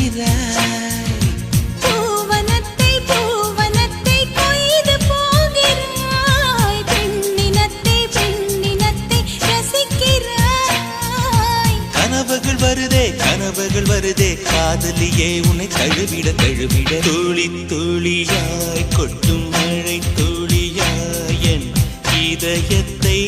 ரசிக்கிறாய். பூவனத்தை பூவனத்தை கொய்து போகிறாய். பெண்ணினத்தை பெண்ணினத்தை ரசிக்கிறாய். கனவுகள் வருதே கனவுகள் வருதே காதலியே உன்னை தழுவிட தழுவிட துளி துளியாய் கொட்டும் மழை துளியாய் என் இதயத்தை